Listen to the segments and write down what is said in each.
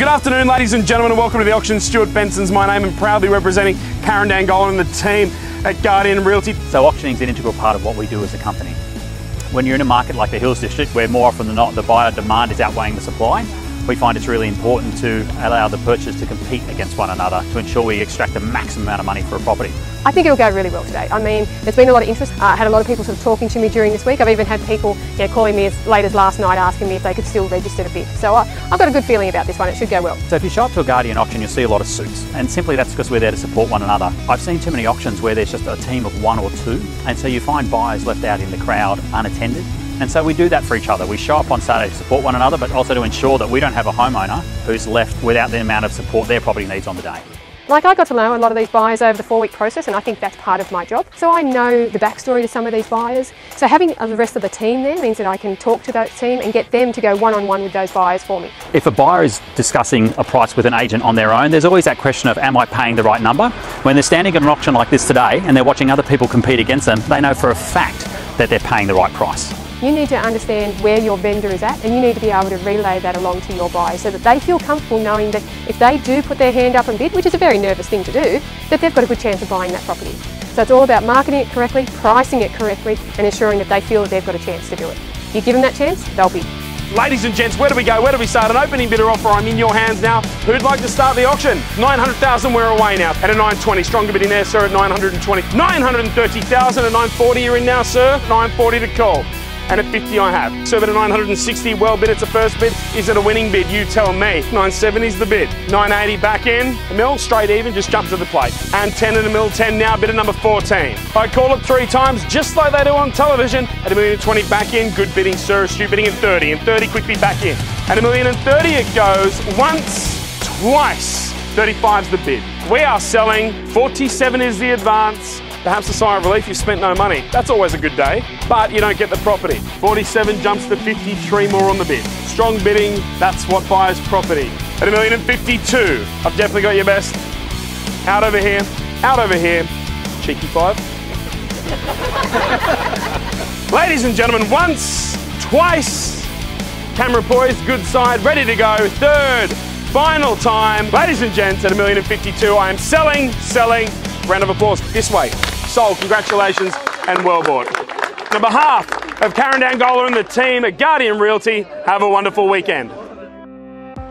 Good afternoon, ladies and gentlemen, and welcome to the auction. Stuart Benson's my name, and proudly representing Karen Dangola and the team at Guardian Realty. So auctioning is an integral part of what we do as a company. When you're in a market like the Hills District, where more often than not the buyer demand is outweighing the supply, we find it's really important to allow the purchasers to compete against one another to ensure we extract the maximum amount of money for a property. I think it'll go really well today. I mean, there's been a lot of interest. I had a lot of people sort of talking to me during this week. I've even had people calling me as late as last night asking me if they could still register to bid. So I've got a good feeling about this one. It should go well. So if you show up to a Guardian auction, you'll see a lot of suits, and simply that's because we're there to support one another. I've seen too many auctions where there's just a team of one or two, and so you find buyers left out in the crowd unattended. And so we do that for each other. We show up on Saturday to support one another, but also to ensure that we don't have a homeowner who's left without the amount of support their property needs on the day. Like, I got to know a lot of these buyers over the 4-week process, and I think that's part of my job. So I know the backstory to some of these buyers. So having the rest of the team there means that I can talk to that team and get them to go one-on-one with those buyers for me. If a buyer is discussing a price with an agent on their own, there's always that question of, am I paying the right number? When they're standing at an auction like this today and they're watching other people compete against them, they know for a fact that they're paying the right price. You need to understand where your vendor is at, and you need to be able to relay that along to your buyers so that they feel comfortable knowing that if they do put their hand up and bid, which is a very nervous thing to do, that they've got a good chance of buying that property. So it's all about marketing it correctly, pricing it correctly, and ensuring that they feel that they've got a chance to do it. You give them that chance, they'll bid. Ladies and gents, where do we go? Where do we start? An opening bidder offer. I'm in your hands now. Who'd like to start the auction? 900,000, we're away now. At a 920, stronger bidding there, sir, at 920. 930,000 at 940, you're in now, sir. 940 to call. And at 50 I have. Serve at a 960, well bid, it's a first bid. Is it a winning bid? You tell me. 970's the bid. 980 back in. A mil, straight even, just jump to the plate. And 10 and a mil, 10 now, bid at number 14. I call it 3 times, just like they do on television. At $1,020,000 back in, good bidding, sir. Stu bidding at 30, and 30 quick bid back in. At $1,030,000 it goes once, twice. 35's the bid. We are selling, 47 is the advance. Perhaps a sigh of relief, you've spent no money. That's always a good day, but you don't get the property. 47 jumps to 53 more on the bid. Strong bidding, that's what buys property. At $1,052,000, I've definitely got your best. Out over here, out over here. Cheeky 5. Ladies and gentlemen, once, twice. Camera poised, good side, ready to go. Third, final time. Ladies and gents, at $1,052,000, I am selling. Round of applause this way. Sold, congratulations and well bought. On behalf of Karen Dangola and the team at Guardian Realty, have a wonderful weekend.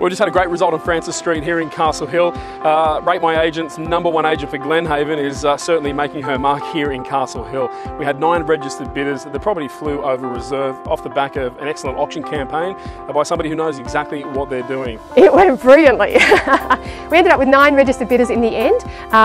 We just had a great result on Francis Street here in Castle Hill. Rate My Agent's #1 agent for Glenhaven is certainly making her mark here in Castle Hill. We had 9 registered bidders. The property flew over reserve off the back of an excellent auction campaign by somebody who knows exactly what they're doing. It went brilliantly. We ended up with 9 registered bidders in the end.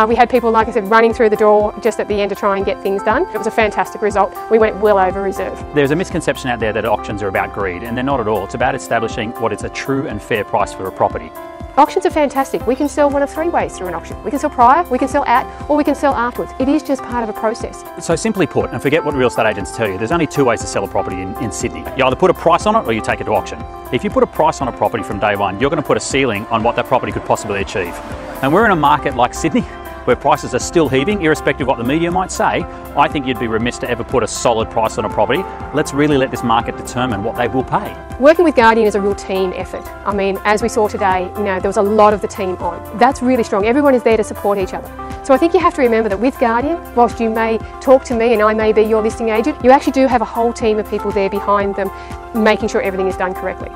We had people, like I said, running through the door just at the end to try and get things done. It was a fantastic result. We went well over reserve. There's a misconception out there that auctions are about greed, and they're not at all. It's about establishing what is a true and fair price for a property. Auctions are fantastic. We can sell one of 3 ways through an auction. We can sell prior, we can sell at, or we can sell afterwards. It is just part of a process. So simply put, and forget what real estate agents tell you, there's only 2 ways to sell a property in Sydney. You either put a price on it or you take it to auction. If you put a price on a property from day one, you're going to put a ceiling on what that property could possibly achieve. And we're in a market like Sydney, where prices are still heaving, irrespective of what the media might say. I think you'd be remiss to ever put a solid price on a property. Let's really let this market determine what they will pay. Working with Guardian is a real team effort. I mean, as we saw today, there was a lot of the team on. That's really strong. Everyone is there to support each other. So I think you have to remember that with Guardian, whilst you may talk to me and I may be your listing agent, you actually do have a whole team of people there behind them, making sure everything is done correctly.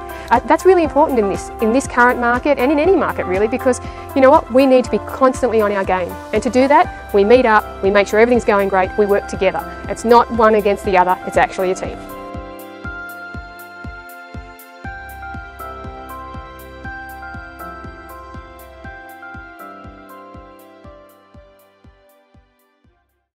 That's really important in this current market and in any market really, because you know what, we need to be constantly on our game, and to do that we meet up, we make sure everything's going great, we work together. It's not one against the other, it's actually a team.